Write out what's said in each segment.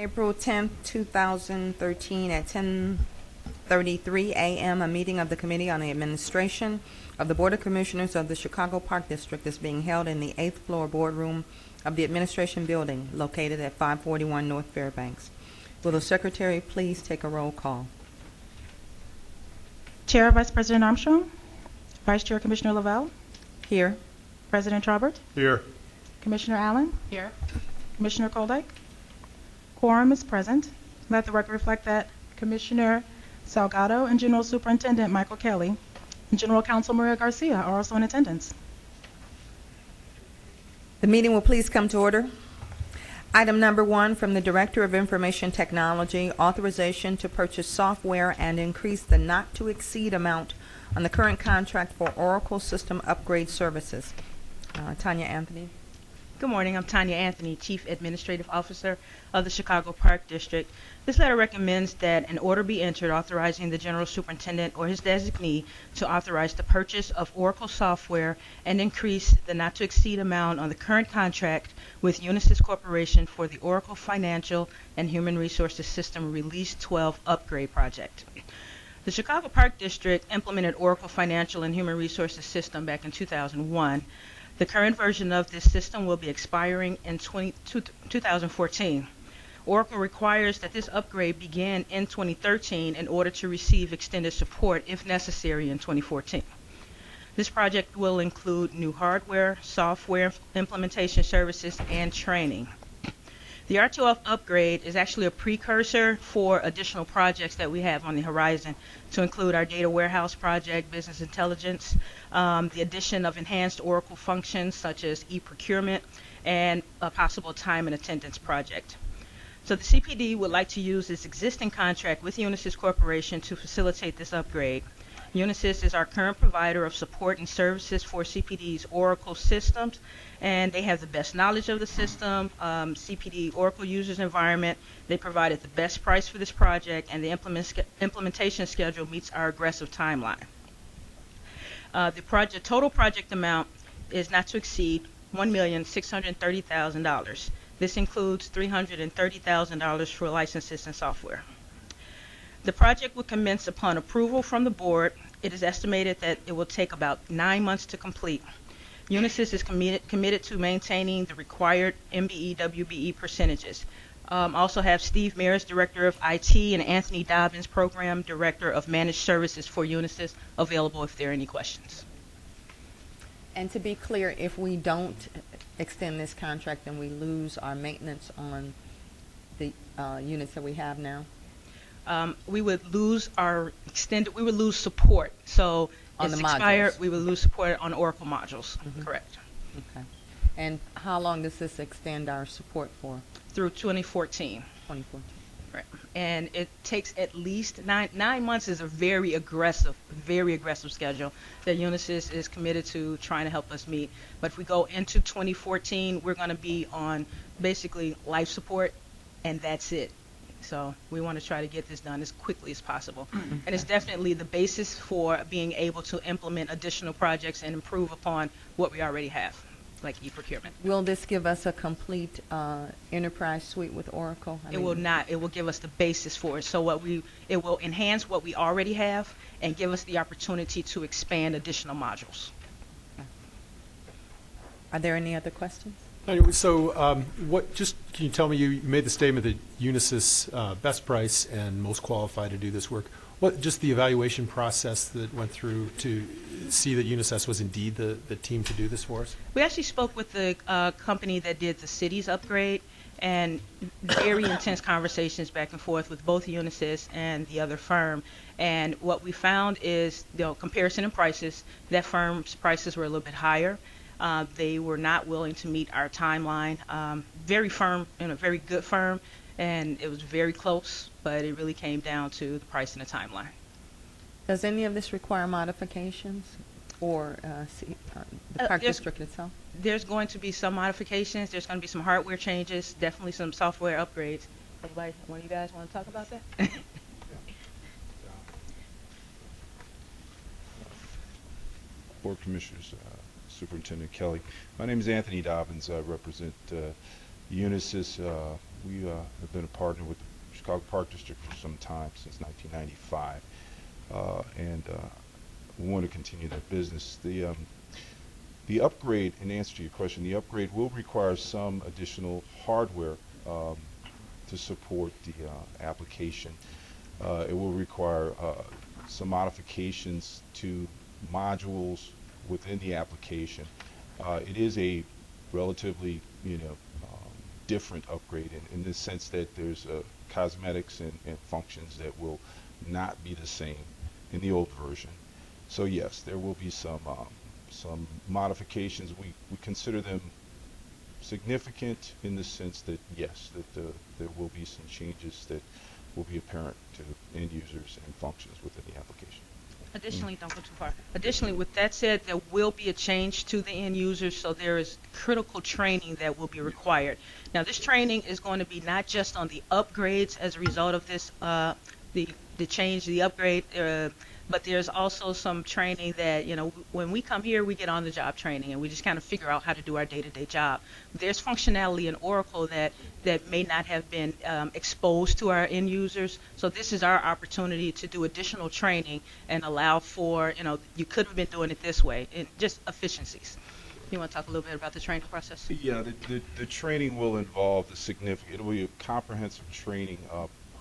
April 10th, 2013 at 10:33 a.m. A meeting of the Committee on the Administration of the Board of Commissioners of the Chicago Park District is being held in the 8th floor boardroom of the Administration Building located at 541 North Fairbanks. Will the Secretary please take a roll call? Chair, Vice President Armstrong. Vice Chair Commissioner Lavelle. Here. President Trobert. Here. Commissioner Allen. Here. Commissioner Koldyke. Quorum is present. Let the record reflect that Commissioner Salgado and General Superintendent Michael Kelly and General Counsel Maria Garcia are also in attendance. The meeting will please come to order. Item number 1 from the Director of Information Technology, authorization to purchase software and increase the not-to-exceed amount on the current contract for Oracle System Upgrade Services. Tanya Anthony. Good morning. I'm Tanya Anthony, Chief Administrative Officer of the Chicago Park District. This letter recommends that an order be entered authorizing the General Superintendent or his designee to authorize the purchase of Oracle software and increase the not-to-exceed amount on the current contract with Unisys Corporation for the Oracle Financial and Human Resources System Release 12 upgrade project. The Chicago Park District implemented Oracle Financial and Human Resources System back in 2001. The current version of this system will be expiring in 2014. Oracle requires that this upgrade begin in 2013 in order to receive extended support if necessary in 2014. This project will include new hardware, software implementation services, and training. The R2F upgrade is actually a precursor for additional projects that we have on the horizon, to include our data warehouse project, business intelligence, the addition of enhanced Oracle functions such as e-procurement, and a possible time and attendance project. So the CPD would like to use its existing contract with Unisys Corporation to facilitate this upgrade. Unisys is our current provider of support and services for CPD's Oracle systems, and they have the best knowledge of the system, CPD Oracle users environment. They provided the best price for this project, and the implementation schedule meets our aggressive timeline. The total project amount is not to exceed $1,630,000. This includes $330,000 for licenses and software. The project will commence upon approval from the board. It is estimated that it will take about 9 months to complete. Unisys is committed to maintaining the required MBE/WBE percentages. Also have Steve Maris, Director of IT, and Anthony Dobbins, Program Director of Managed Services for Unisys, available if there are any questions. And to be clear, if we don't extend this contract, then we lose our maintenance on the units that we have now? We would lose we would lose support. So on it's the expired, modules. we would lose support on Oracle modules. Mhm. Correct. Okay. And how long does this extend our support for? Through 2014. 2014. Right. And it takes at least nine months is a very aggressive schedule that Unisys is committed to trying to help us meet. But if we go into 2014, we're going to be on basically life support, and that's it. So we want to try to get this done as quickly as possible. And it's definitely the basis for being able to implement additional projects and improve upon what we already have, like e-procurement. Will this give us a complete enterprise suite with Oracle? It will not. It will give us the basis for it. So it will enhance what we already have and give us the opportunity to expand additional modules. Are there any other questions? So can you tell me, you made the statement that Unisys best price and most qualified to do this work. What, just the evaluation process that went through to see that Unisys was indeed the team to do this for us? We actually spoke with the company that did the city's upgrade, and very intense conversations back and forth with both Unisys and the other firm. And what we found is, comparison in prices, that firm's prices were a little bit higher. They were not willing to meet our timeline. Very firm, very good firm, and it was very close, but it really came down to the price and the timeline. Does any of this require modifications or the Park District itself? There's going to be some modifications. There's going to be some hardware changes, definitely some software upgrades. Anybody, one of you guys want to talk about that? Board Commissioners, Superintendent Kelly. My name is Anthony Dobbins. I represent Unisys We have been a partner with the Chicago Park District for some time, since 1995, and we want to continue that business. The upgrade, in answer to your question, the upgrade will require some additional hardware to support the application. It will require some modifications to modules within the application. It is a relatively, different upgrade in the sense that there's cosmetics and functions that will not be the same in the old version. So yes, there will be some modifications. We consider them significant in the sense that yes, that there will be some changes that will be apparent to end users and functions within the application. Additionally, don't go too far. Additionally, with that said, there will be a change to the end users, so there is critical training that will be required. Now, this training is going to be not just on the upgrades as a result of this, the change, the upgrade, but there's also some training that, when we come here, we get on the job training and we just kind of figure out how to do our day-to-day job. There's functionality in Oracle that may not have been exposed to our end users. So this is our opportunity to do additional training and allow for, you could have been doing it this way, and just efficiencies. You want to talk a little bit about the training process? Yeah, the training will involve it will be a comprehensive training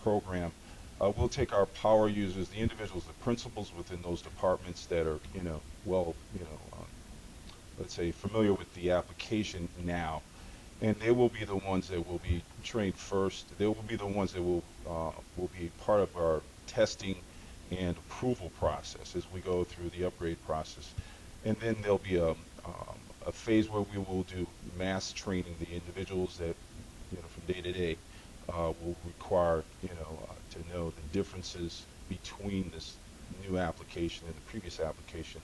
program. We'll take our power users, the individuals, the principals within those departments that are, let's say familiar with the application now, and they will be the ones that will be trained first. They will be the ones that will be part of our testing and approval process as we go through the upgrade process. And then there'll be a phase where we will do mass training. The individuals that, from day to day, will require, to know the differences between this new application and the previous application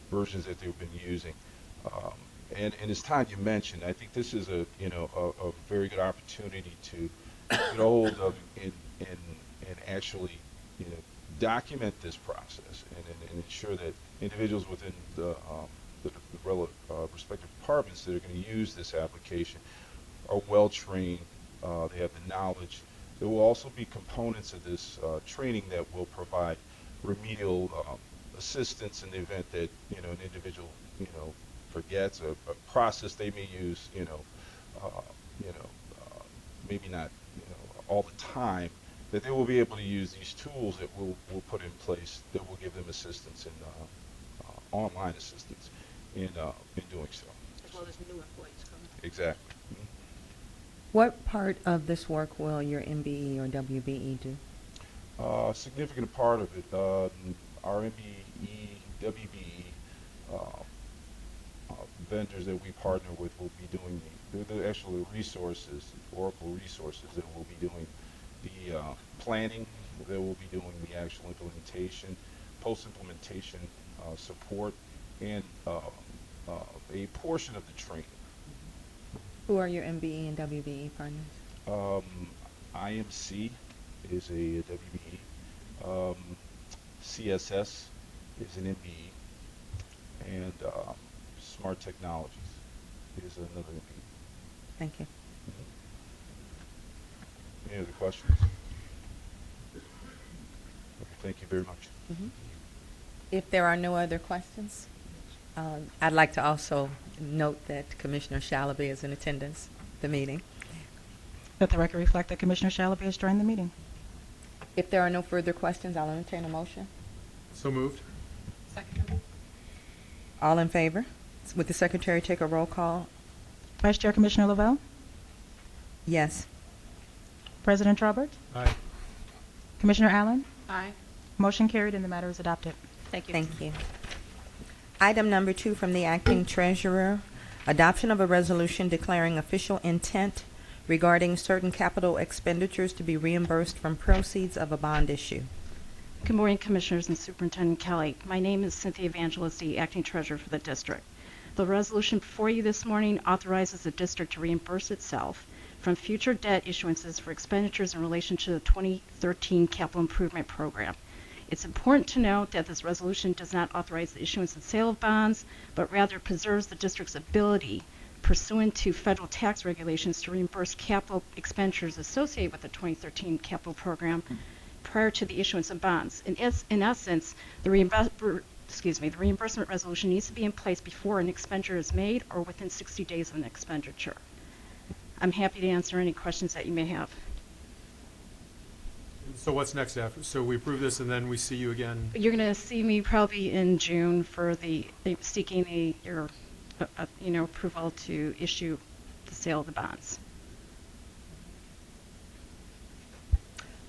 versions that they've been using. And as Tanya mentioned, I think this is a very good opportunity to get hold of and actually, document this process and ensure that individuals within the respective departments that are going to use this application are well trained. They have the knowledge. There will also be components of this training that will provide remedial assistance in the event that an individual forgets a process they may use maybe not all the time, that they will be able to use these tools that we'll put in place that will give them assistance and online assistance in doing so. As well as new employees coming. Exactly. What part of this work will your MBE or WBE do? A significant part of it, our MBE, WBE vendors that we partner with will be doing the actual resources, Oracle resources that will be doing the planning, that will be doing the actual implementation, post-implementation support, and a portion of the training. Who are your MBE and WBE partners? IMC is a WBE. CSS is an MBE. And Smart Technologies is another MBE. Thank you. Any other questions? Okay, thank you very much. If there are no other questions, I'd like to also note that Commissioner Shalaby is in attendance at the meeting. Let the record reflect that Commissioner Shalaby has joined the meeting. If there are no further questions, I'll entertain a motion. So moved. All in favor? Would the Secretary take a roll call? Vice Chair Commissioner Lavelle, Yes. President Trobert, Aye. Commissioner Allen. Aye. Motion carried and the matter is adopted. Thank you. Thank you. Item number 2 from the Acting Treasurer, adoption of a resolution declaring official intent regarding certain capital expenditures to be reimbursed from proceeds of a bond issue. Good morning, Commissioners and Superintendent Kelly. My name is Cynthia Evangelist, the Acting Treasurer for the District. The resolution before you this morning authorizes the District to reimburse itself from future debt issuances for expenditures in relation to the 2013 Capital Improvement Program. It's important to note that this resolution does not authorize the issuance and sale of bonds, but rather preserves the District's ability pursuant to federal tax regulations to reimburse capital expenditures associated with the 2013 capital program prior to the issuance of bonds. In essence, the reimbursement resolution needs to be in place before an expenditure is made or within 60 days of an expenditure. I'm happy to answer any questions that you may have. So what's next after? So we approve this and then we see you again? You're going to see me probably in June for seeking your approval to issue the sale of the bonds.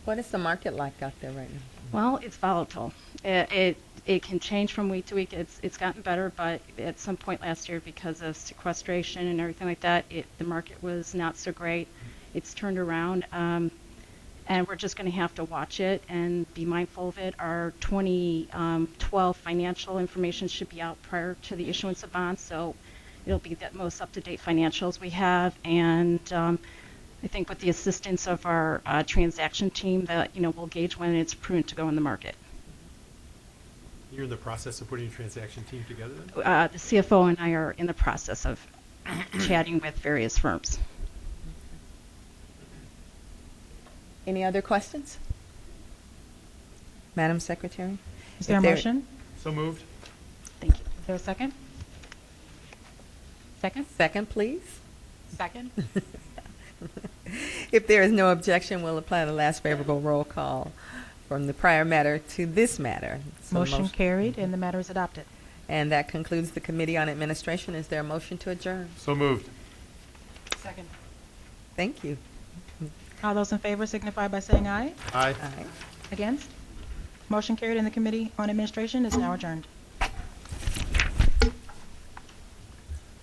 What is the market like out there right now? Well, it's volatile. It can change from week to week. It's gotten better, but at some point last year, because of sequestration and everything like that, the market was not so great. It's turned around, and we're just going to have to watch it and be mindful of it. Our 2012 financial information should be out prior to the issuance of bonds, so it'll be the most up-to-date financials we have, and I think with the assistance of our transaction team, that we'll gauge when it's prudent to go in the market. You're in the process of putting a transaction team together then? The CFO and I are in the process of chatting with various firms. Any other questions? Madam Secretary? Is there a If there- motion? So moved. Thank you. Is there a second? Second? Second, please. Second. If there is no objection, we'll apply the last favorable roll call from the prior matter to this matter. So Motion carried, and the matter is adopted. And that concludes the Committee on Administration. Is there a motion to adjourn? So moved. Second. Thank you. All those in favor signify by saying aye. Aye. Aye. Against? Motion carried, and the Committee on Administration is now adjourned.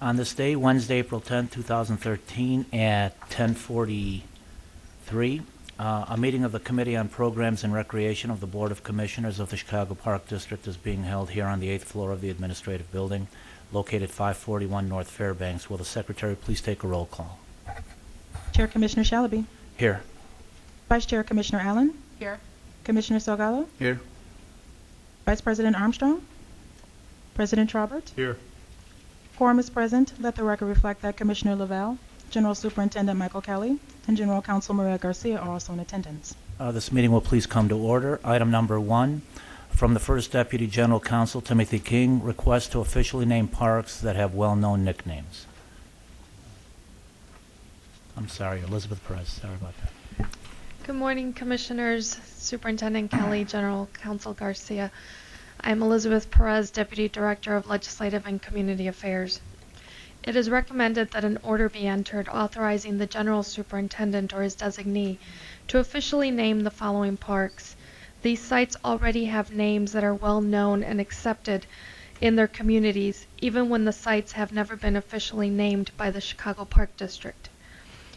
On this day, Wednesday, April 10, 2013, at 10:43, a meeting of the Committee on Programs and Recreation of the Board of Commissioners of the Chicago Park District is being held here on the 8th floor of the Administrative Building, located 541 North Fairbanks. Will the Secretary please take a roll call? Chair Commissioner Shalaby. Here. Vice Chair Commissioner Allen. Here. Commissioner Salgado. Here. Vice President Armstrong. President Robert. Here. Quorum is present. Let the record reflect that Commissioner Lavelle, General Superintendent Michael Kelly, and General Counsel Maria Garcia are also in attendance. This meeting will please come to order. Item number 1, from the First Deputy General Counsel, Timothy King, request to officially name parks that have well-known nicknames. I'm sorry, Elizabeth Perez. Sorry about that. Good morning, Commissioners, Superintendent Kelly, General Counsel Garcia. I'm Elizabeth Perez, Deputy Director of Legislative and Community Affairs. It is recommended that an order be entered authorizing the General Superintendent or his designee to officially name the following parks. These sites already have names that are well known and accepted in their communities, even when the sites have never been officially named by the Chicago Park District.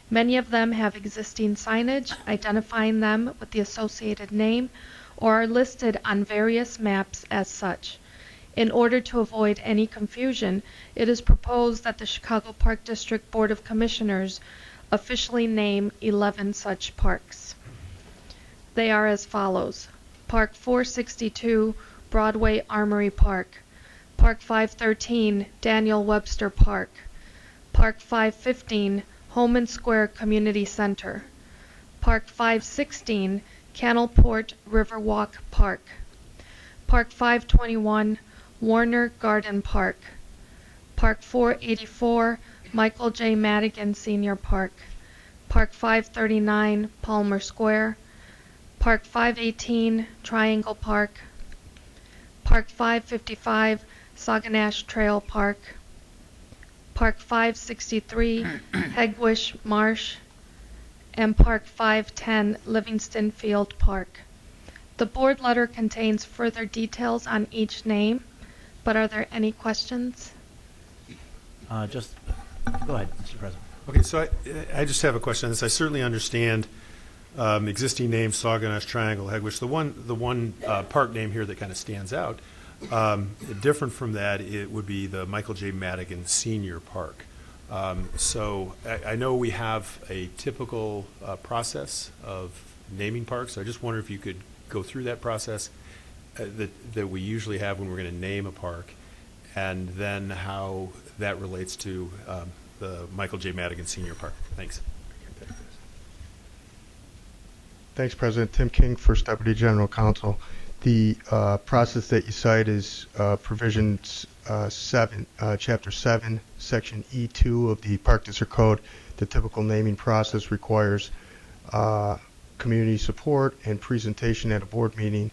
Many of them have existing signage identifying them with the associated name or are listed on various maps as such. In order to avoid any confusion, it is proposed that the Chicago Park District Board of Commissioners officially name 11 such parks. They are as follows: Park 462, Broadway Armory Park; Park 513, Daniel Webster Park; Park 515, Holman Square Community Center; Park 516, Cannelport Riverwalk Park; Park 521, Warner Garden Park; Park 484, Michael J. Madigan Senior Park; Park 539, Palmer Square; Park 518, Triangle Park; Park 555, Saguenash Trail Park; Park 563, Hegwish Marsh; and Park 510, Livingston Field Park. The board letter contains further details on each name, but are there any questions? Go ahead, Mr. President. Okay, so I just have a question on this. I certainly understand existing names, Saguenash Triangle, Hegwish. The one park name here that kind of stands out, different from that, it would be the Michael J. Madigan Senior Park. So I know we have a typical process of naming parks. I just wonder if you could go through that process that we usually have when we're going to name a park, and then how that relates to the Michael J. Madigan Senior Park. Thanks. Thanks, President. Tim King, First Deputy General Counsel. The process that you cite is provisions 7, Chapter 7, Section E2 of the Park District Code. The typical naming process requires community support and presentation at a board meeting,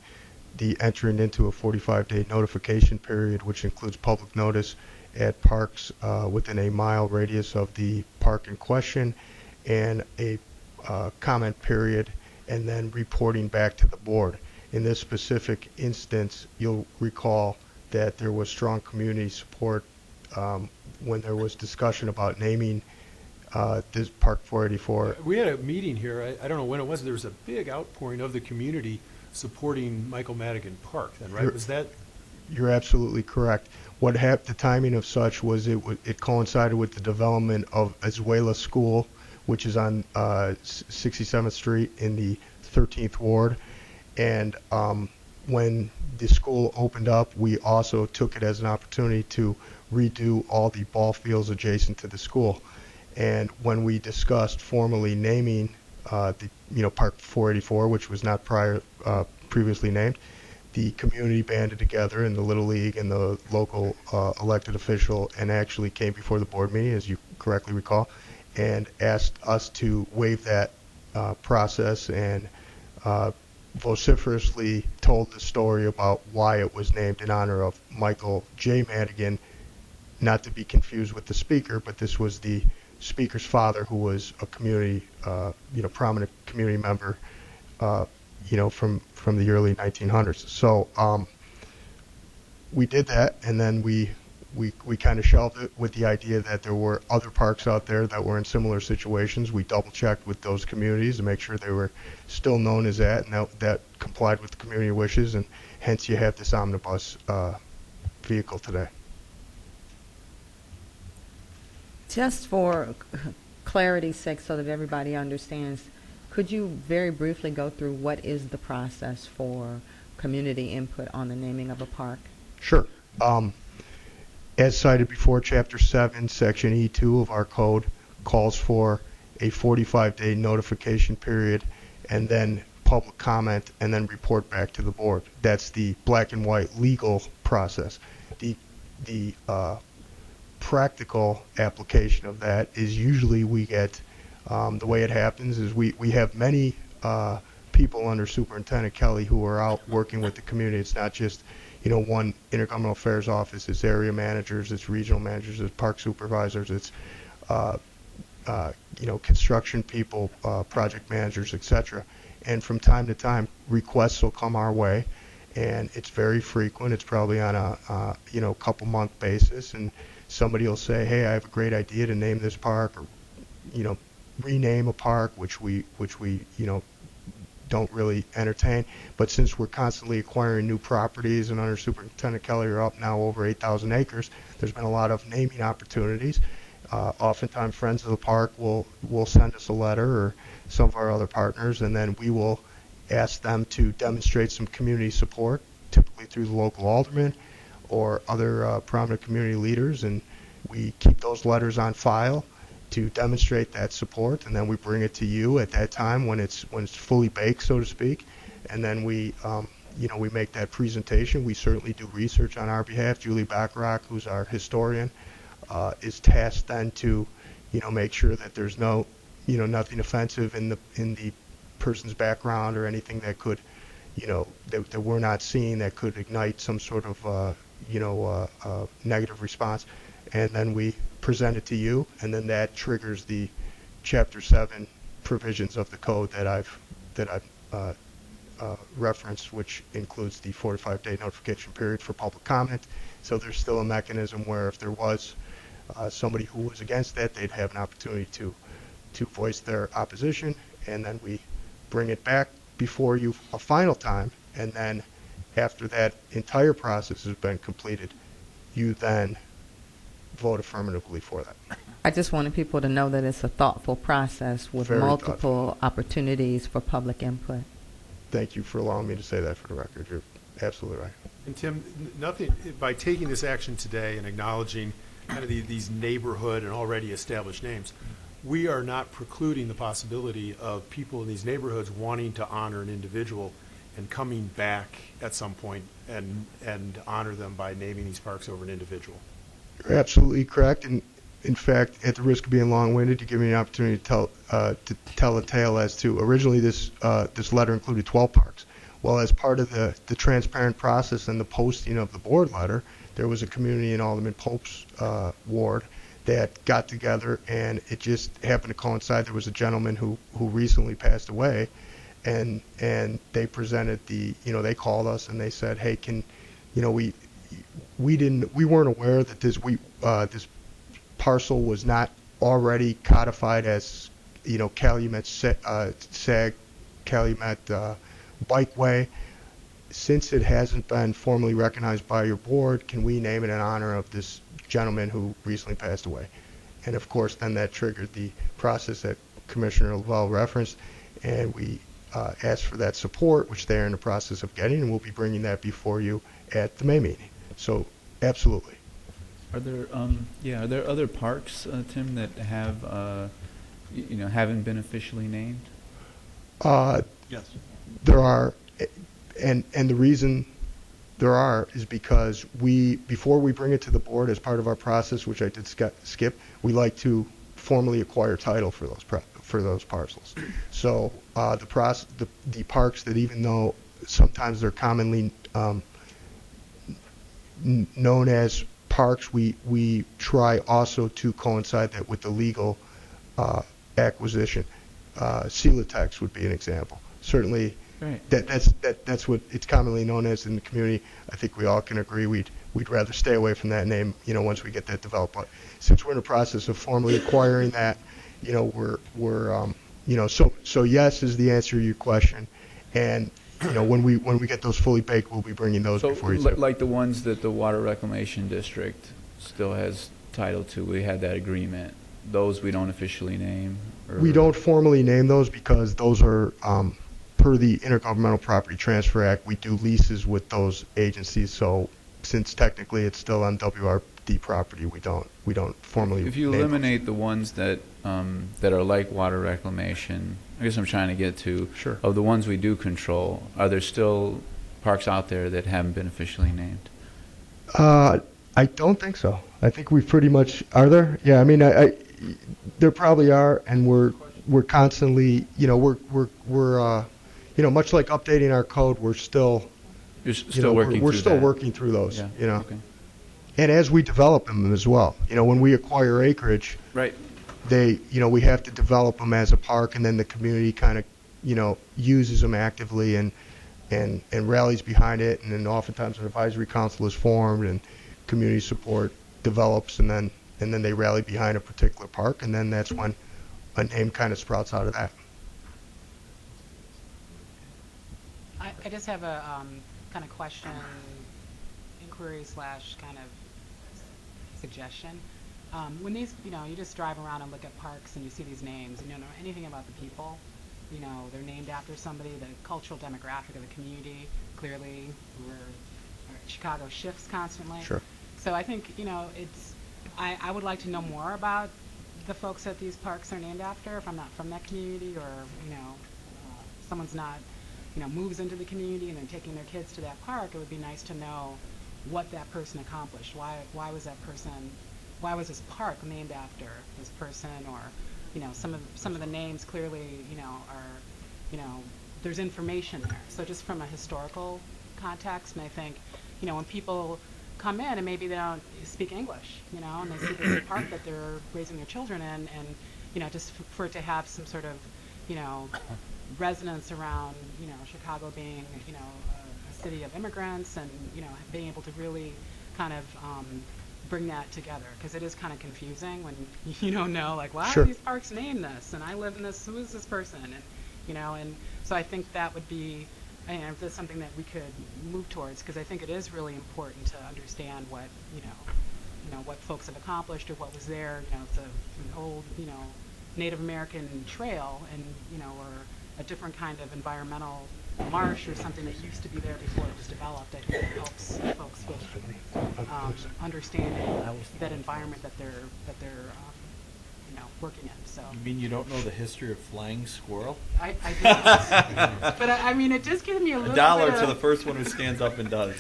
the entering into a 45-day notification period, which includes public notice at parks within a mile radius of the park in question, and a comment period, and then reporting back to the board. In this specific instance, you'll recall that there was strong community support when there was discussion about naming this Park 484. We had a meeting here, I don't know when it was, there was a big outpouring of the community supporting Michael Madigan Park then, right? Was that? You're absolutely correct. What happened, the timing of such was it coincided with the development of Azuela School, which is on 67th Street in the 13th Ward. And when the school opened up, we also took it as an opportunity to redo all the ball fields adjacent to the school. And when we discussed formally naming Park 484, which was not previously named, the community banded together in the Little League and the local elected official and actually came before the board meeting, as you correctly recall, and asked us to waive that process and vociferously told the story about why it was named in honor of Michael J. Madigan, not to be confused with the speaker, but this was the speaker's father, who was a community, prominent community member, from the early 1900s. So we did that, and then we kind of shelved it with the idea that there were other parks out there that were in similar situations. We double-checked with those communities to make sure they were still known as that, and that complied with the community wishes, and hence you have this omnibus vehicle today. Just for clarity's sake, so that everybody understands, could you very briefly go through what is the process for community input on the naming of a park? Sure. As cited before, Chapter 7, Section E2 of our code calls for a 45-day notification period and then public comment and then report back to the board. That's the black and white legal process. The practical application of that is usually we get, the way it happens is we have many people under Superintendent Kelly who are out working with the community. It's not just one intergovernmental affairs office. It's area managers, it's regional managers, it's park supervisors, it's construction people, project managers, etc. And from time to time, requests will come our way, and it's very frequent. It's probably on a couple month basis, and somebody will say, "Hey, I have a great idea to name this park," or rename a park, which we don't really entertain. But since we're constantly acquiring new properties, and under Superintendent Kelly are up now over 8,000 acres, there's been a lot of naming opportunities. Oftentimes Friends of the Park will send us a letter, or some of our other partners, and then we will ask them to demonstrate some community support, typically through the local alderman or other prominent community leaders, and we keep those letters on file to demonstrate that support, and then we bring it to you at that time when it's fully baked, so to speak, and then we make that presentation. We certainly do research on our behalf. Julie Bacharach, who's our historian, is tasked then to make sure that there's nothing offensive in the person's background or anything that could that we're not seeing that could ignite some sort of negative response, and then we present it to you, and then that triggers the Chapter 7 provisions of the code that I've referenced, which includes the 45-day notification period for public comment. So there's still a mechanism where if there was somebody who was against that, they'd have an opportunity to voice their opposition, and then we bring it back before you a final time, and then after that entire process has been completed, you then vote affirmatively for that. I just wanted people to know that it's a thoughtful process with Very multiple opportunities for public input. Thank you for allowing me to say that for the record. You're absolutely right. And Tim, nothing by taking this action today and acknowledging kind of these neighborhood and already established names. We are not precluding the possibility of people in these neighborhoods wanting to honor an individual and coming back at some point and honor them by naming these parks over an individual. You're absolutely correct. And in fact, at the risk of being long-winded, you give me an opportunity to tell a tale as to originally this letter included 12 parks. Well, as part of the transparent process and the posting of the board letter, there was a community in Alderman Pope's ward that got together, and it just happened to coincide. There was a gentleman who recently passed away, and they presented they called us and they said, hey, we weren't aware that this parcel was not already codified as Calumet SAG Calumet Bikeway. Since it hasn't been formally recognized by your board, can we name it in honor of this gentleman who recently passed away? And of course, then that triggered the process that Commissioner Lavelle referenced, and we asked for that support, which they're in the process of getting, and we'll be bringing that before you at the May meeting. So, absolutely. Are there other parks, Tim, that have haven't been officially named? Yes. There are, and the reason there are is because before we bring it to the board as part of our process, which I did skip, we like to formally acquire title for those parcels. So the parks that, even though sometimes they're commonly known as parks, we try also to coincide that with the legal acquisition. Celotex would be an example. Certainly, right. That's what it's commonly known as in the community. I think we all can agree we'd rather stay away from that name, once we get that developed. But since we're in the process of formally acquiring that, so yes is the answer to your question, and when we get those fully baked, we'll be bringing those before you. Like the ones that the Water Reclamation District still has title to, we had that agreement. Those we don't officially name? We don't formally name those because those are, per the Intergovernmental Property Transfer Act, we do leases with those agencies. So since technically it's still on WRD property, we don't formally If you name eliminate those. the ones that are like water reclamation, I guess I'm trying to get to, Sure. of the ones we do control, are there still parks out there that haven't been officially named? I don't think so. I think we pretty much are there. Yeah, I mean, there probably are, and we're constantly, we're much like updating our code. We're still, You're still working we're through still that. working through those. Yeah. Okay. And as we develop them as well, when we acquire acreage, Right. we have to develop them as a park, and then the community kind of, uses them actively and rallies behind it, and then oftentimes an advisory council is formed and community support develops, and then they rally behind a particular park, and then that's when a name kind of sprouts out of that. I just have a kind of question, inquiry / kind of suggestion. When these, you just drive around and look at parks and you see these names and you don't know anything about the people, they're named after somebody, the cultural demographic of the community, clearly Chicago shifts constantly. Sure. So I think, I would like to know more about the folks that these parks are named after, if I'm not from that community, or, someone's not, moves into the community and they're taking their kids to that park. It would be nice to know what that person accomplished. Why was this park named after this person? Or, some of the names clearly, are, there's information there. So just from a historical context, and I think, when people come in and maybe they don't speak English, and they see this park that they're raising their children in, and, just for it to have some sort of, resonance around, Chicago being, a city of immigrants, and, being able to really kind of bring that together, because it is kind of confusing when you don't know, like, why Sure. are these parks named this, and I live in this, who is this person, and, and so I think that would be, and that's something that we could move towards, because I think it is really important to understand what, what folks have accomplished or what was there. It's an old, Native American trail, and, or a different kind of environmental marsh or something that used to be there before it was developed, I think it helps folks with understanding that environment that they're working in. So You mean you don't know the history of flying squirrel? I don't. But I mean, it just gives me a little $1 bit to of, the first one who stands up and does.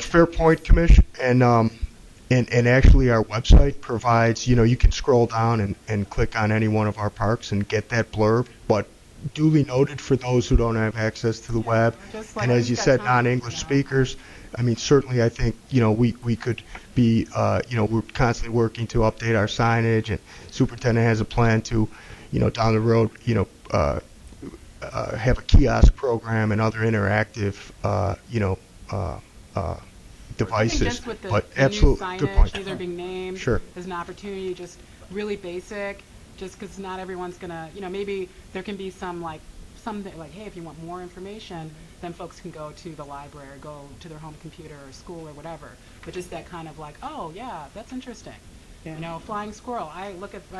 Fair point, Commission. And actually, our website provides, you can scroll down and click on any one of our parks and get that blurb. But duly noted for those who don't have access to the web, just like and as we've you got said, time, non-English speakers. I mean, certainly, I think we could be, we're constantly working to update our signage, and superintendent has a plan to, down the road, have a kiosk program and other interactive, devices. I think just with the But new absolutely, good signage, point. these are being named. Sure. There's an opportunity, just really basic, just because not everyone's gonna, maybe there can be something like, hey, if you want more information, then folks can go to the library or go to their home computer or school or whatever. But just that kind of like, oh yeah, that's interesting. Flying squirrel. I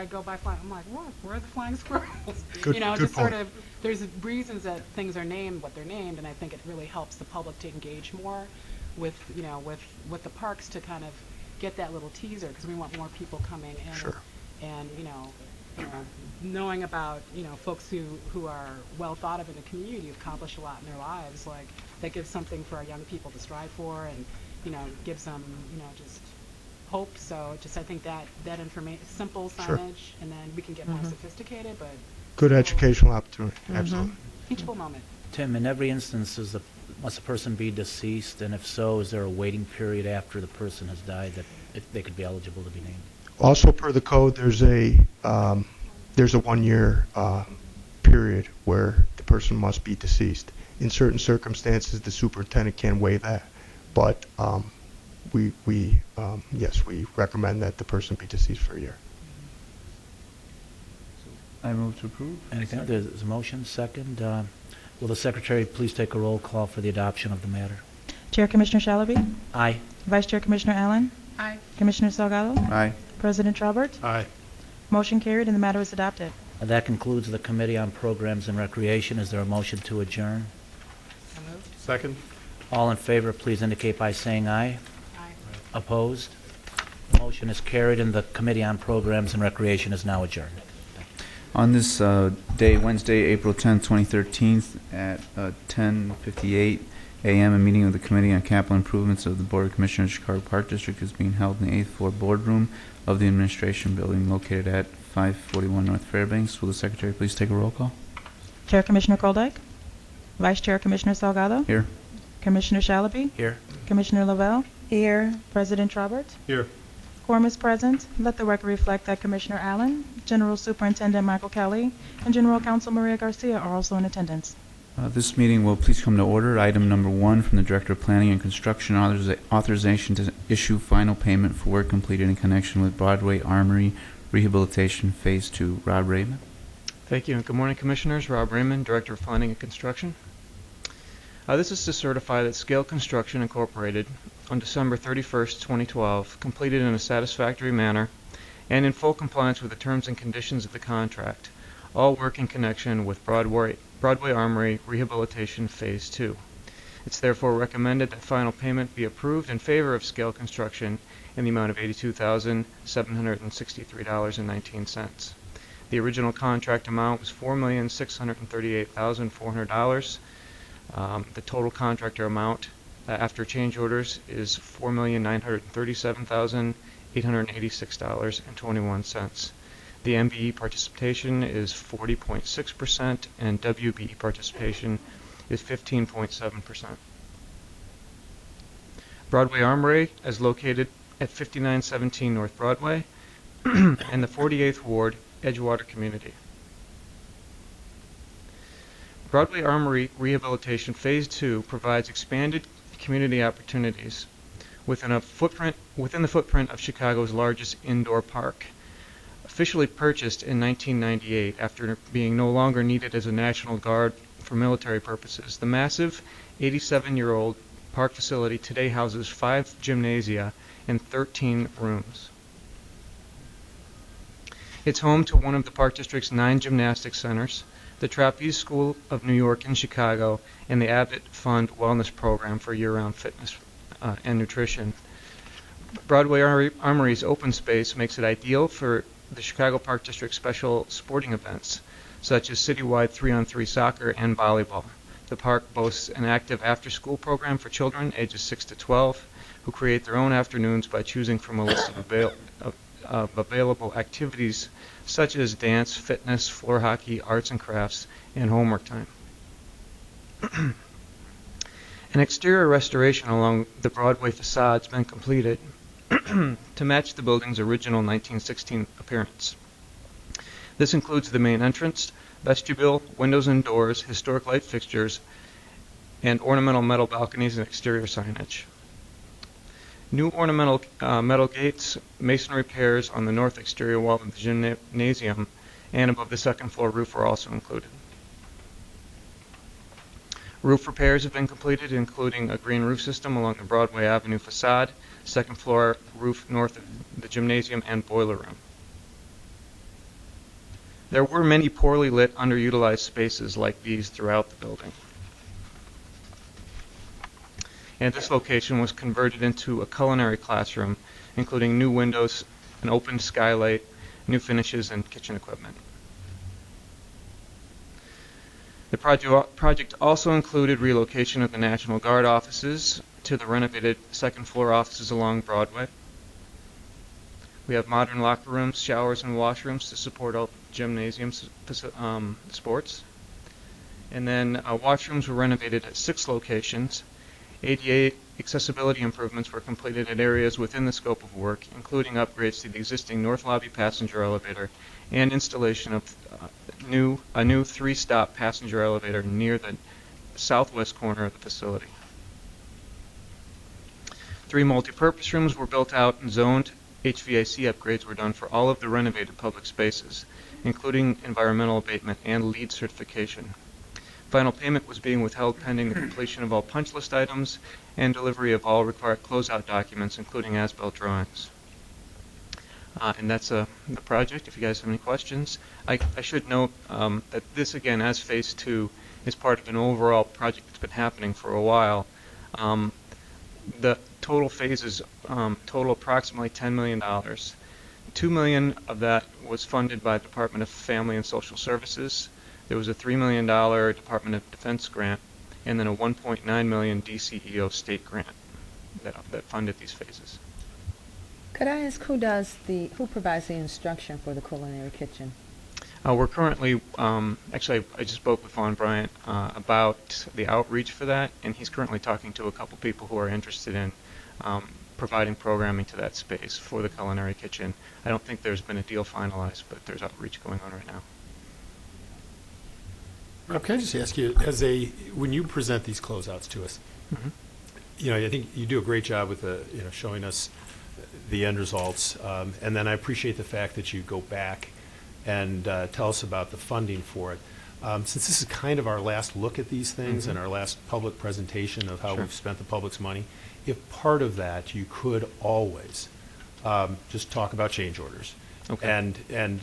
go by flying. I'm like, what? Where are the flying squirrels? Good just point. sort of. There's reasons that things are named what they're named, and I think it really helps the public to engage more with the parks to kind of get that little teaser, because we want more people coming in. Sure. And knowing about folks who are well thought of in the community, who've accomplished a lot in their lives, like that gives something for our young people to strive for, and gives them just hope. So just I think that information, simple signage, Sure. and then we can get more sophisticated, but Good educational opportunity. Absolutely. teachable moment. Tim, in every instance, must a person be deceased, and if so, is there a waiting period after the person has died that they could be eligible to be named? Also, per the code, there's a 1-year period where the person must be deceased. In certain circumstances, the superintendent can waive that, but yes, we recommend that the person be deceased for a year. I move to approve. Anything? There's a motion, second. Will the secretary please take a roll call for the adoption of the matter? Chair Commissioner Shalaby? Aye. Vice Chair Commissioner Allen? Aye. Commissioner Salgado? Aye. President Traubert? Aye. Motion carried and the matter is adopted. That concludes the Committee on Programs and Recreation. Is there a motion to adjourn? Second? All in favor, please indicate by saying aye. Aye. Opposed? Motion is carried, and the Committee on Programs and Recreation is now adjourned. On this day, Wednesday, April 10, 2013, at 10:58 a.m., a meeting of the Committee on Capital Improvements of the Board of Commissioners of Chicago Park District is being held in the 8th floor boardroom of the Administration Building located at 541 North Fairbanks. Will the Secretary please take a roll call? Chair Commissioner Koldeck? Vice Chair Commissioner Salgado? Here. Commissioner Shalaby? Here. Commissioner Lavelle? Here. President Traubert? Here. Quorum is present. Let the record reflect that Commissioner Allen, General Superintendent Michael Kelly, and General Counsel Maria Garcia are also in attendance. This meeting will please come to order. Item number 1 from the Director of Planning and Construction, authorization to issue final payment for work completed in connection with Broadway Armory Rehabilitation Phase 2. Rob Raymond. Thank you, and good morning, Commissioners. Rob Raymond, Director of Planning and Construction. This is to certify that Scale Construction Incorporated, on December 31st, 2012, completed in a satisfactory manner and in full compliance with the terms and conditions of the contract, all work in connection with Broadway Armory Rehabilitation Phase 2. It's therefore recommended that final payment be approved in favor of Scale Construction in the amount of $82,763.19. The original contract amount was $4,638,400. The total contractor amount after change orders is $4,937,886.21. The MBE participation is 40.6% and WBE participation is 15.7%. Broadway Armory is located at 5917 North Broadway and the 48th Ward, Edgewater Community. Broadway Armory Rehabilitation Phase 2 provides expanded community opportunities within the footprint of Chicago's largest indoor park. Officially purchased in 1998 after being no longer needed as a National Guard for military purposes, the massive 87-year-old park facility today houses 5 gymnasia and 13 rooms. It's home to one of the Park District's 9 gymnastics centers, the Trapeze School of New York in Chicago, and the Abbott Fund Wellness Program for year-round fitness and nutrition. Broadway Armory's open space makes it ideal for the Chicago Park District special sporting events, such as citywide 3-on-3 soccer and volleyball. The park boasts an active after-school program for children ages 6 to 12 who create their own afternoons by choosing from a list of available activities such as dance, fitness, floor hockey, arts and crafts, and homework time. An exterior restoration along the Broadway facade has been completed to match the building's original 1916 appearance. This includes the main entrance, vestibule, windows and doors, historic light fixtures, and ornamental metal balconies and exterior signage. New ornamental metal gates, masonry repairs on the north exterior wall of the gymnasium and above the second floor roof are also included. Roof repairs have been completed, including a green roof system along the Broadway Avenue facade, second floor roof north of the gymnasium, and boiler room. There were many poorly lit, underutilized spaces like these throughout the building. And this location was converted into a culinary classroom, including new windows, an open skylight, new finishes, and kitchen equipment. The project also included relocation of the National Guard offices to the renovated second floor offices along Broadway. We have modern locker rooms, showers, and washrooms to support all gymnasium sports. And then washrooms were renovated at 6 locations. ADA accessibility improvements were completed at areas within the scope of work, including upgrades to the existing North Lobby passenger elevator and installation of a new 3-stop passenger elevator near the southwest corner of the facility. 3 multipurpose rooms were built out and zoned. HVAC upgrades were done for all of the renovated public spaces, including environmental abatement and LEED certification. Final payment was being withheld pending the completion of all punch list items and delivery of all required closeout documents, including as-built drawings. And that's the project. If you guys have any questions, I should note that this, again, as Phase 2, is part of an overall project that's been happening for a while. The total phases total approximately $10 million. $2 million of that was funded by the Department of Family and Social Services. There was a $3 million Department of Defense grant, and then a $1.9 million DCEO state grant that funded these phases. Could I ask who provides the instruction for the culinary kitchen? We're currently, actually, I just spoke with Vaughn Bryant about the outreach for that, and he's currently talking to a couple people who are interested in providing programming to that space for the culinary kitchen. I don't think there's been a deal finalized, but there's outreach going on right now. Rob, can I just ask you, when you present these closeouts to us, I think you do a great job with showing us the end results, and then I appreciate the fact that you go back and tell us about the funding for it. Since this is kind of our last look at these things and our last public presentation of how we've spent the public's money, if part of that you could always just talk about change orders. Okay. And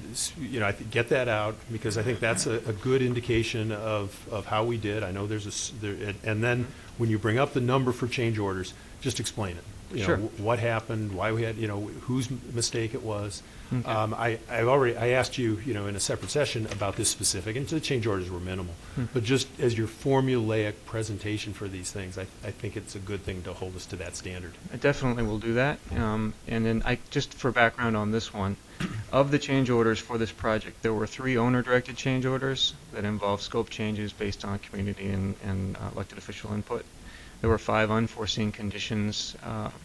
I get that out because I think that's a good indication of how we did. I know and then when you bring up the number for change orders, just explain it. Sure. What happened, why we had, whose mistake it was. Okay. I asked you, in a separate session about this specific, and the change orders were minimal. But just as your formulaic presentation for these things, I think it's a good thing to hold us to that standard. I definitely will do that. And then just for background on this one, of the change orders for this project, there were 3 owner-directed change orders that involved scope changes based on community and elected official input. There were 5 unforeseen conditions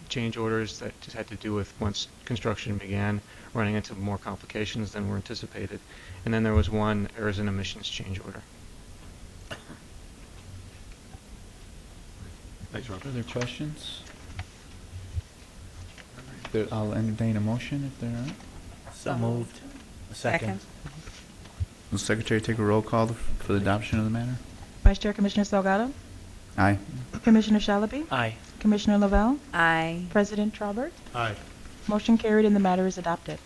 change orders that just had to do with once construction began running into more complications than were anticipated. And then there was 1 errors and omissions change order. Thanks, Rob. Further questions? I'll entertain a motion if there aren't. So moved. Second. Will the Secretary take a roll call for the adoption of the matter? Vice Chair Commissioner Salgado, Aye. Commissioner Shalaby, Aye. Commissioner Lavelle, Aye. President Traubert. Aye. Motion carried and the matter is adopted.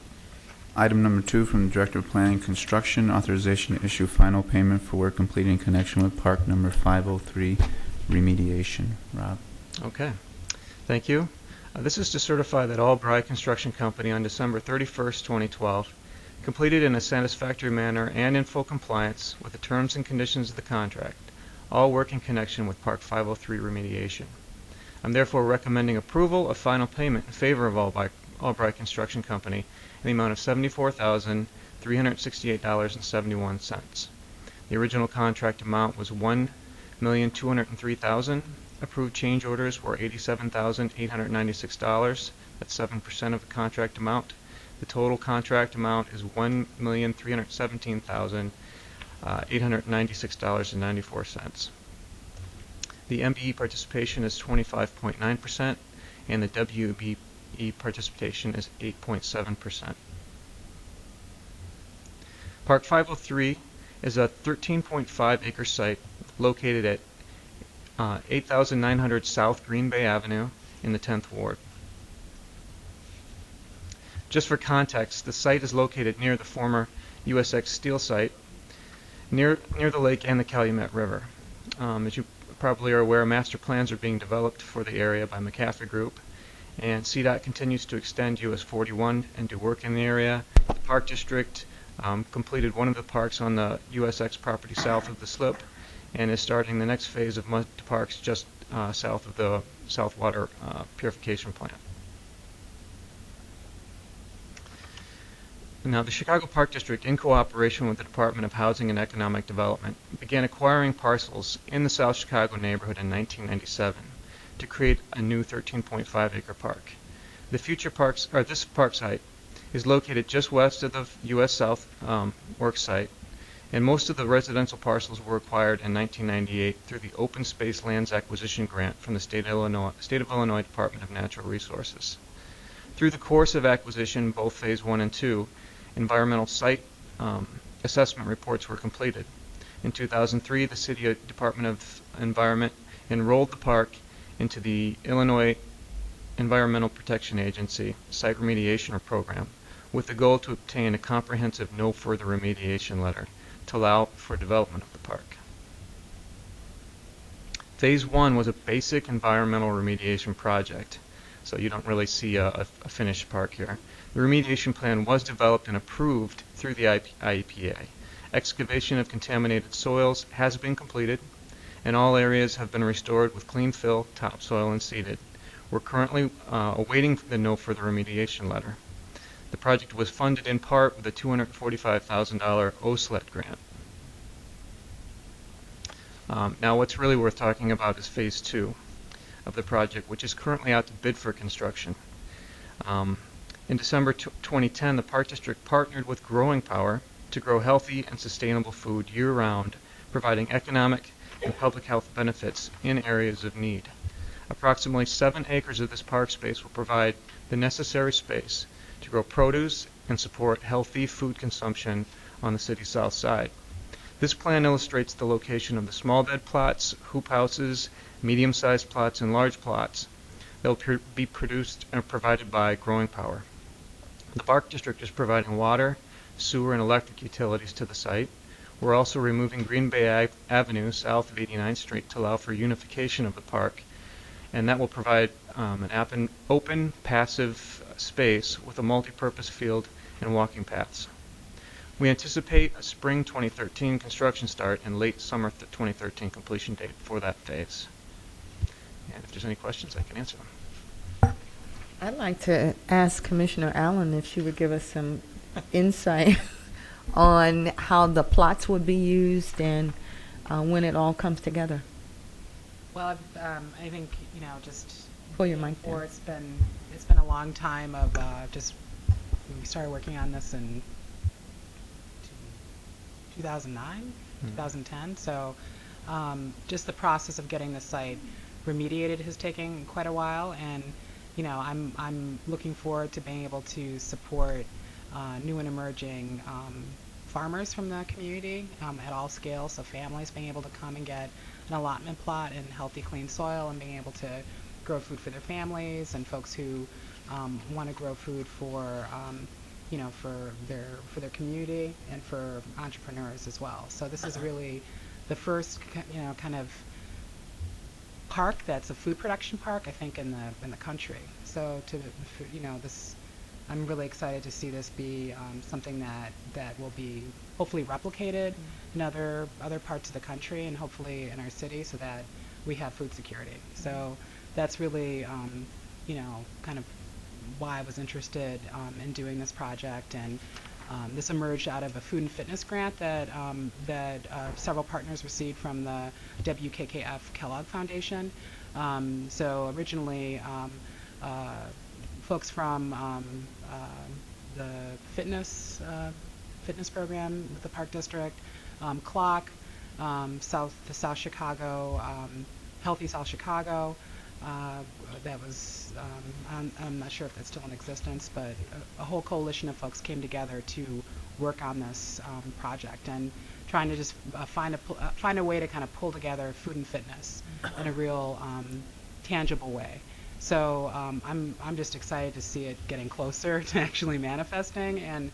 Item number 2 from the Director of Planning and Construction, authorization to issue final payment for work completed in connection with park number 503 remediation. Rob? Okay. Thank you. This is to certify that Albright Construction Company on December 31st, 2012, completed in a satisfactory manner and in full compliance with the terms and conditions of the contract, all work in connection with Park 503 remediation. I'm therefore recommending approval of final payment in favor of Albright Construction Company in the amount of $74,368.71. The original contract amount was $1,203,000. Approved change orders were $87,896. That's 7% of the contract amount. The total contract amount is $1,317,896.94. The MBE participation is 25.9%, and the WBE participation is 8.7%. Park 503 is a 13.5 acre site located at 8900 South Green Bay Avenue in the 10th Ward. Just for context, the site is located near the former USX Steel site, near the lake and the Calumet River. As you probably are aware, master plans are being developed for the area by McCaffrey Group, and CDOT continues to extend US 41 and do work in the area. The Park District completed one of the parks on the USX property south of the slip, and is starting the next phase of parks just south of the South Water Purification Plant. Now, the Chicago Park District, in cooperation with the Department of Housing and Economic Development, began acquiring parcels in the South Chicago neighborhood in 1997 to create a new 13.5 acre park. The future parks, or this park site, is located just west of the U.S. South Works site, and most of the residential parcels were acquired in 1998 through the Open Space Lands Acquisition Grant from the State of Illinois Department of Natural Resources. Through the course of acquisition, both Phase 1 and 2, environmental site assessment reports were completed. In 2003, the City Department of Environment enrolled the park into the Illinois Environmental Protection Agency site remediation program with the goal to obtain a comprehensive no further remediation letter to allow for development of the park. Phase 1 was a basic environmental remediation project, so you don't really see a finished park here. The remediation plan was developed and approved through the IEPA. Excavation of contaminated soils has been completed, and all areas have been restored with clean fill, topsoil, and seeded. We're currently awaiting the no further remediation letter. The project was funded in part with a $245,000 OSLET grant. Now, what's really worth talking about is Phase 2 of the project, which is currently out to bid for construction. In December 2010, the Park District partnered with Growing Power to grow healthy and sustainable food year-round, providing economic and public health benefits in areas of need. Approximately 7 acres of this park space will provide the necessary space to grow produce and support healthy food consumption on the city's south side. This plan illustrates the location of the small bed plots, hoop houses, medium-sized plots, and large plots that will be produced and provided by Growing Power. The Park District is providing water, sewer, and electric utilities to the site. We're also removing Green Bay Avenue south of 89th Street to allow for unification of the park, and that will provide an open, passive space with a multi-purpose field and walking paths. We anticipate a spring 2013 construction start and late summer 2013 completion date for that phase. And if there's any questions, I can answer them. I'd like to ask Commissioner Allen if she would give us some insight on how the plots would be used and when it all comes together. Well, I think, you know, just Pull your mic before down. it's been a long time of just we started working on this in 2009, 2010. So just the process of getting the site remediated has taken quite a while, and you know, I'm looking forward to being able to support new and emerging farmers from the community at all scales. So families being able to come and get an allotment plot in healthy, clean soil and being able to grow food for their families, and folks who want to grow food for for their community and for entrepreneurs as well. So this is really the first, kind of park that's a food production park, I think, in the country. So this, I'm really excited to see this be something that will be hopefully replicated in other parts of the country and hopefully in our city, so that we have food security. So that's really kind of why I was interested in doing this project. And this emerged out of a food and fitness grant that several partners received from the WKKF Kellogg Foundation. So originally, folks from the fitness program with the Park District, CLOC, the South Chicago, Healthy South Chicago. That was, I'm not sure if that's still in existence, but a whole coalition of folks came together to work on this project and trying to just find a way to kind of pull together food and fitness in a real tangible way. So I'm just excited to see it getting closer to actually manifesting, and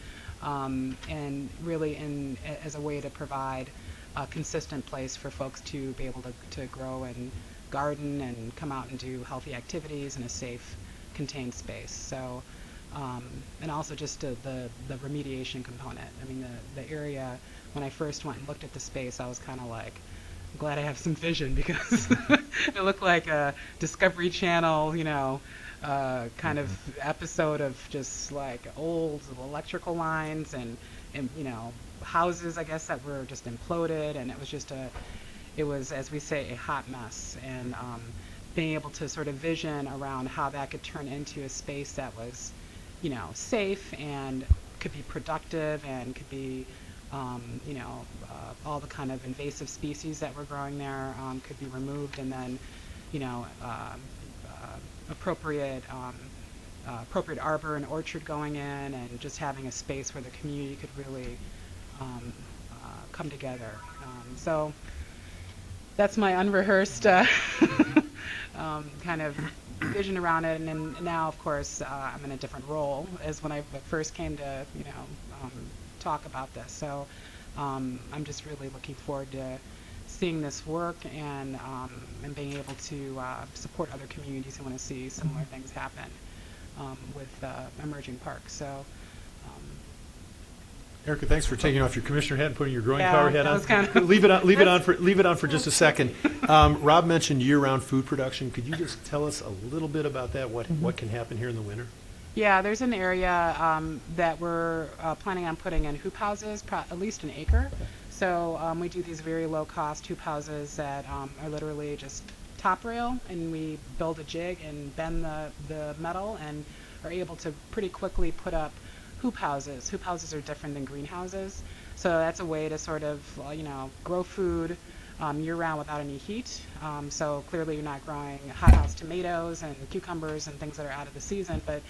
really as a way to provide a consistent place for folks to be able to grow and garden and come out and do healthy activities in a safe, contained space. So, and also just the remediation component. I mean, the area, when I first went and looked at the space, I was kind of like, I'm glad I have some vision, because it looked like a Discovery Channel, kind of episode of just like old electrical lines and houses, I guess, that were just imploded, and it was just it was, as we say, a hot mess. And being able to sort of vision around how that could turn into a space that was, safe and could be productive and could be, all the kind of invasive species that were growing there could be removed, and then, appropriate arbor and orchard going in, and just having a space where the community could really come together. So that's my unrehearsed kind of vision around it. And then now, of course, I'm in a different role as when I first came to, talk about this. So I'm just really looking forward to seeing this work and being able to support other communities who want to see similar things happen with emerging parks. So. Erica, thanks for taking off your commissioner hat and putting your growing Yeah, power hat that on. was kind of leave it on for just a second. Rob mentioned year-round food production. Could you just tell us a little bit about that? What can happen here in the winter? Yeah, there's an area that we're planning on putting in hoop houses, at least an acre. So we do these very low-cost hoop houses that are literally just top rail, and we build a jig and bend the metal and are able to pretty quickly put up hoop houses. Hoop houses are different than greenhouses, so that's a way to sort of grow food year-round without any heat. So clearly you're not growing hothouse tomatoes and cucumbers and things that are out of the season, but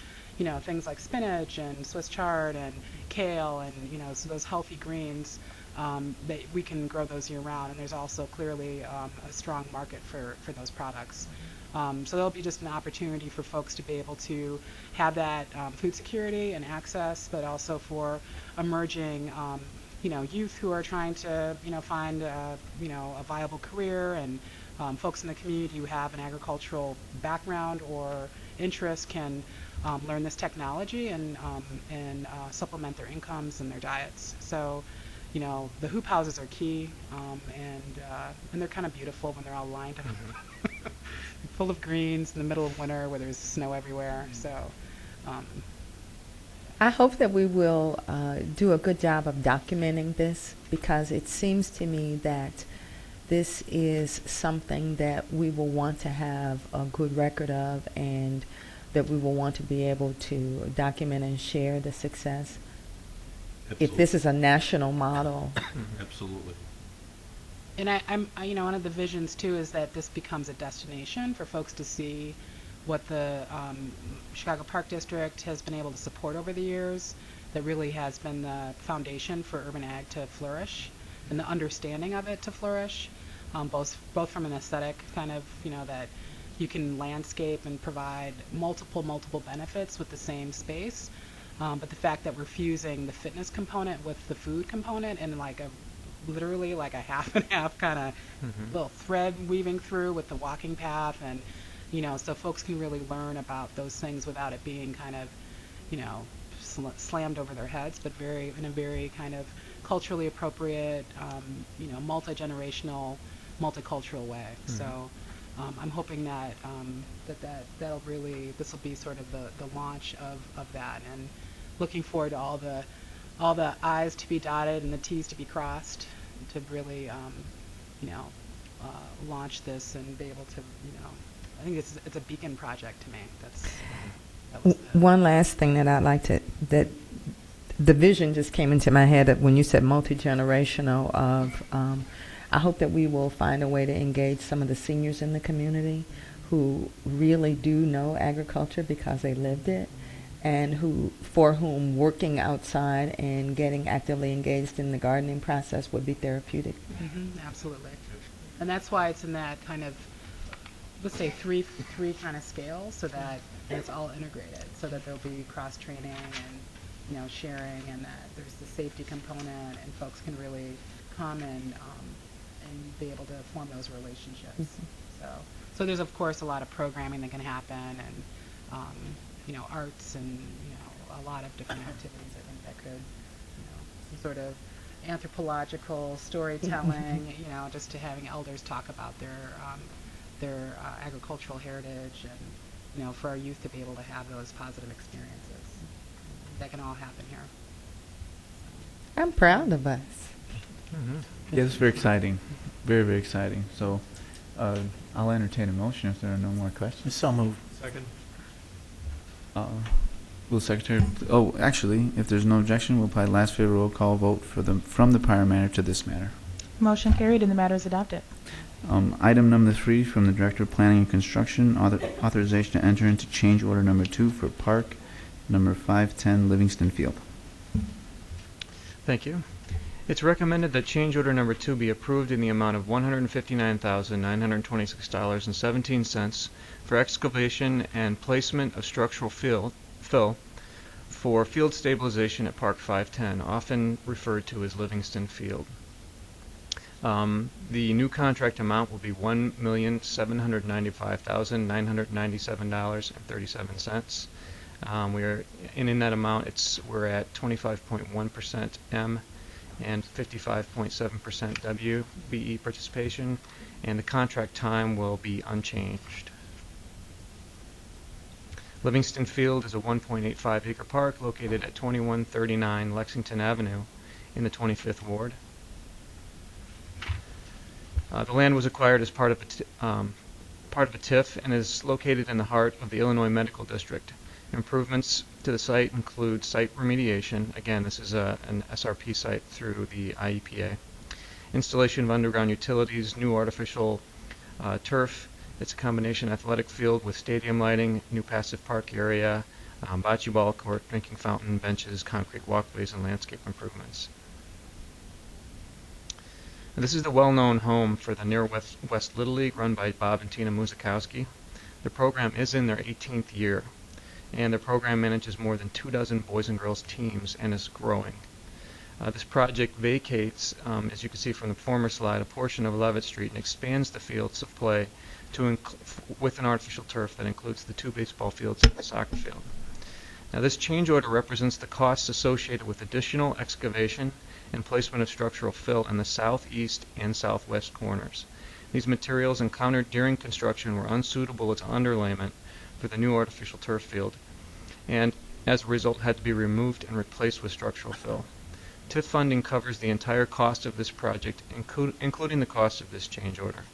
things like spinach and Swiss chard and kale and so those healthy greens, that we can grow those year-round, and there's also clearly a strong market for those products. So there'll be just an opportunity for folks to be able to have that food security and access, but also for emerging, youth who are trying to, find, a viable career, and folks in the community who have an agricultural background or interest can learn this technology and supplement their incomes and their diets. So, the hoop houses are key, and they're kind of beautiful when they're all lined up. Full of greens in the middle of winter where there's snow everywhere. So I hope that we will do a good job of documenting this, because it seems to me that this is something that we will want to have a good record of, and that we will want to be able to document and share the success. Absolutely. If this is a national model. Absolutely. And I'm one of the visions too is that this becomes a destination for folks to see what the Chicago Park District has been able to support over the years. That really has been the foundation for urban ag to flourish, and the understanding of it to flourish, both from an aesthetic kind of, that you can landscape and provide multiple benefits with the same space, But the fact that we're fusing the fitness component with the food component and like literally like a half and half kind of little thread weaving through with the walking path, and so folks can really learn about those things without it being kind of slammed over their heads, but in a very kind of culturally appropriate, multi-generational, multicultural way. So I'm hoping that that'll really, this will be sort of the launch of that, and looking forward to all the I's to be dotted and the T's to be crossed to really launch this and be able to I think it's a beacon project to me. That was One last thing that I'd like that the vision just came into my head that when you said multi-generational I hope that we will find a way to engage some of the seniors in the community who really do know agriculture because they lived it, and for whom working outside and getting actively engaged in the gardening process would be therapeutic. Absolutely. And that's why it's in that kind of, let's say, three kind of scale, so that it's all integrated, so that there'll be cross-training and sharing, and that there's the safety component, and folks can really come and be able to form those relationships. So there's of course a lot of programming that can happen, and arts, and a lot of different activities. I think that could some sort of anthropological storytelling, just to having elders talk about their agricultural heritage, and for our youth to be able to have those positive experiences. That can all happen here. I'm proud of us. Yeah, this is very exciting. Very, very exciting. So I'll entertain a motion if there are no more questions. So moved. Second. Will Secretary... Oh, actually, if there's no objection, we'll apply last favor roll call vote from the prior matter to this matter. Motion carried and the matter is adopted. Item number 3 from the Director of Planning and Construction, authorization to enter into change order number 2 for Park number 510 Livingston Field. Thank you. It's recommended that change order number 2 be approved in the amount of $159,926.17 for excavation and placement of structural fill for field stabilization at Park 510, often referred to as Livingston Field. The new contract amount will be $1,795,997.37. In that amount, we're at 25.1% M and 55.7% WBE participation, and the contract time will be unchanged. Livingston Field is a 1.85 acre park located at 2139 Lexington Avenue in the 25th Ward. The land was acquired as part of a TIF and is located in the heart of the Illinois Medical District. Improvements to the site include site remediation. Again, this is an SRP site through the IEPA. Installation of underground utilities, new artificial turf. It's a combination athletic field with stadium lighting, new passive park area, bocce ball court, drinking fountain, benches, concrete walkways, and landscape improvements. This is the well-known home for the Near West Little League, run by Bob and Tina Muzikowski. The program is in their 18th year, and the program manages more than 24 boys and girls teams and is growing. This project vacates, as you can see from the former slide, a portion of Levitt Street and expands the fields of play with an artificial turf that includes the 2 baseball fields and the soccer field. Now, this change order represents the costs associated with additional excavation and placement of structural fill in the southeast and southwest corners. These materials encountered during construction were unsuitable as underlayment for the new artificial turf field, and as a result had to be removed and replaced with structural fill. TIF funding covers the entire cost of this project, including the cost of this change order.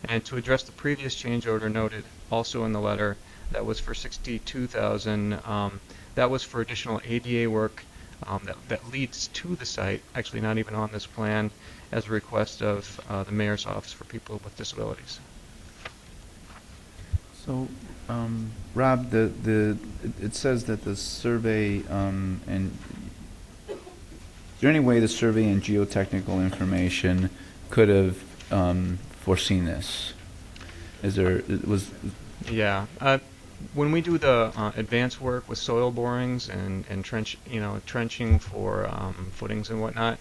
And to address the previous change order noted also in the letter, that was for $62,000. That was for additional ADA work that leads to the site, actually not even on this plan, as a request of the Mayor's Office for People with Disabilities. So, Rob, it says that the survey and is there any way the survey and geotechnical information could have foreseen this? Yeah. When we do the advanced work with soil borings and trenching for footings and whatnot,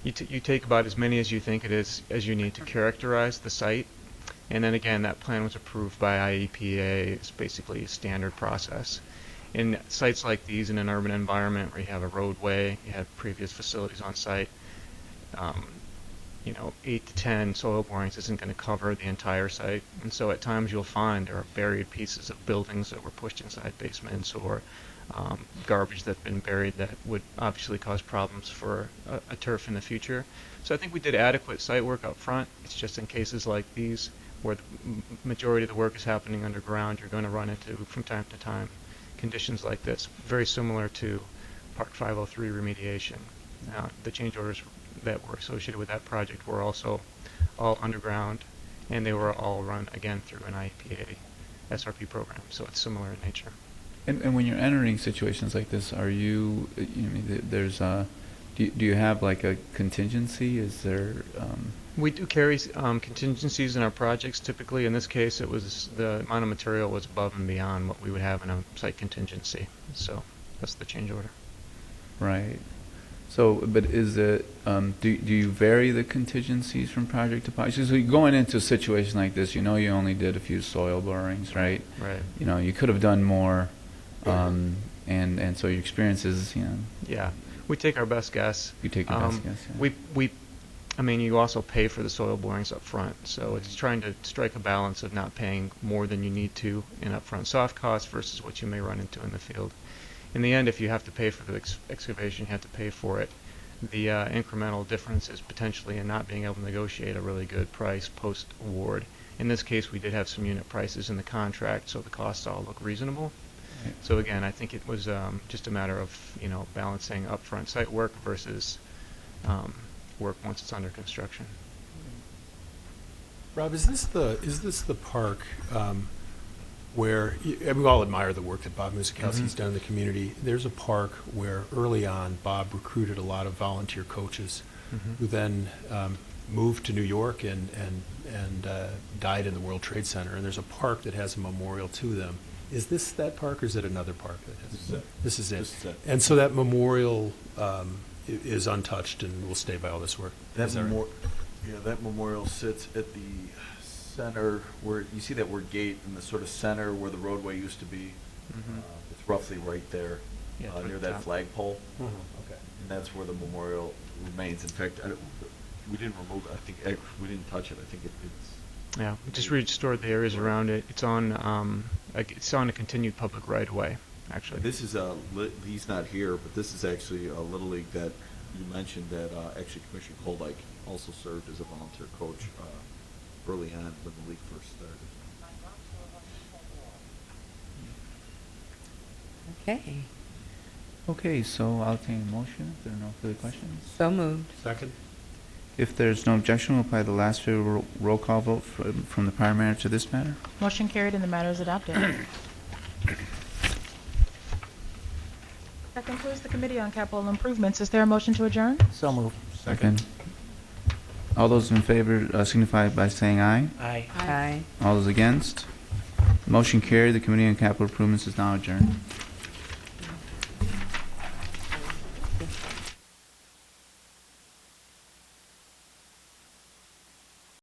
you take about as many as you think it is as you need to characterize the site. And then again, that plan was approved by IEPA. It's basically a standard process. In sites like these in an urban environment where you have a roadway, you have previous facilities on site, 8 to 10 soil borings isn't going to cover the entire site. And so at times you'll find there are buried pieces of buildings that were pushed inside basements or garbage that's been buried that would obviously cause problems for a turf in the future. So I think we did adequate site work up front. It's just in cases like these where the majority of the work is happening underground, you're going to run into, from time to time, conditions like this, very similar to Park 503 remediation. The change orders that were associated with that project were also all underground, and they were all run, again, through an IEPA SRP program, so it's similar in nature. And when you're entering situations like this, are you, do you have like a contingency? Is there... We do carry contingencies in our projects. Typically, in this case, it was the amount of material was above and beyond what we would have in a site contingency. So that's the change order. Right. So, but is it, do you vary the contingencies from project to project? So you're going into a situation like this, you only did a few soil borings, right? Right. You could have done more, and so your experience is, Yeah, we take our best guess. You take your best guess, yeah. You also pay for the soil borings up front, so it's trying to strike a balance of not paying more than you need to in upfront soft costs versus what you may run into in the field. In the end, if you have to pay for the excavation, you have to pay for it. The incremental difference is potentially in not being able to negotiate a really good price post-award. In this case, we did have some unit prices in the contract, so the costs all look reasonable. Right. So again, I think it was just a matter of balancing upfront site work versus work once it's under construction. Rob, is this the park where we all admire the work that Bob Musikowski's done in the community? There's a park where early on Bob recruited a lot of volunteer coaches who then moved to New York and died in the World Trade Center. And there's a park that has a memorial to them. Is this that park, or is it another park that has? This is it. And so that memorial is untouched and will stay by all this work. That memorial sits at the center where you see that word gate in the sort of center where the roadway used to be. It's roughly right there, near that flagpole. Okay, and that's where the memorial remains. In fact, we didn't remove it. I think we didn't touch it. I think it's. Yeah, we just restored the areas around it. It's on a continued public right-of-way, actually. This is he's not here, but this is actually a Little League that you mentioned that actually Commissioner Koldyke also served as a volunteer coach early on when the league first started. Okay. Okay, so I'll take a motion if there are no further questions. So moved. Second. If there's no objection, we'll apply the last favorable roll call vote from the prior matter to this matter. Motion carried and the matter is adopted. That concludes the Committee on Capital Improvements. Is there a motion to adjourn? So moved. Second. All those in favor signify by saying aye. Aye. Aye. All those against? Motion carried. The Committee on Capital Improvements is now adjourned.